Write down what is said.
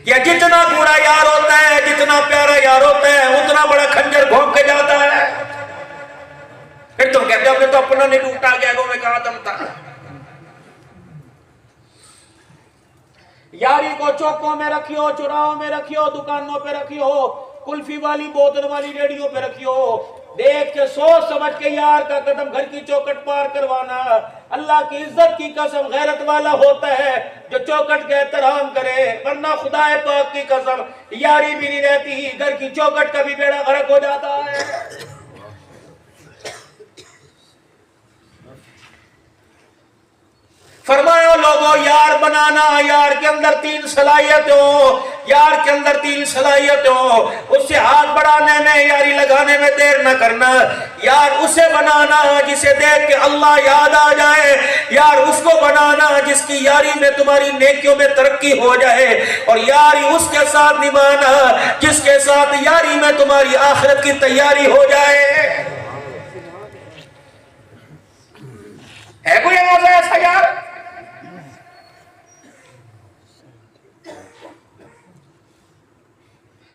या जितना बुरा यार होता है, जितना प्यारा यार होता है, उतना बड़ा खंजर घोंप के जाता है। फिर तुम कहते हो कि तो अपना नहीं लूटा गया, वो में कहा दम था। यारी को चौकों में रखियो, चुराहों में रखियो, दुकानों पे रखियो, कुल्फी वाली बोतल वाली रेडियो पे रखियो। देख के सोच समझ के यार का कदम घर की चौखट पार करवाना। अल्लाह की इज्जत की कसम गैरत वाला होता है जो चौखट का एहतराम करे, वरना खुदाए पाक की कसम यारी भी नहीं रहती, घर की चौखट का भी बेड़ा गर्क हो जाता है। फरमाया लोगों, यार बनाना, यार के अंदर 3 सलाहियत हो, यार के अंदर 3 सलाहियत हो। उससे हाथ बढ़ाने में, यारी लगाने में देर न करना। यार उसे बनाना जिसे देख के अल्लाह याद आ जाए, यार उसको बनाना जिसकी यारी में तुम्हारी नेकियों में तरक्की हो जाए, और यारी उसके साथ निभाना जिसके साथ यारी में तुम्हारी आखिरत की तैयारी हो जाए।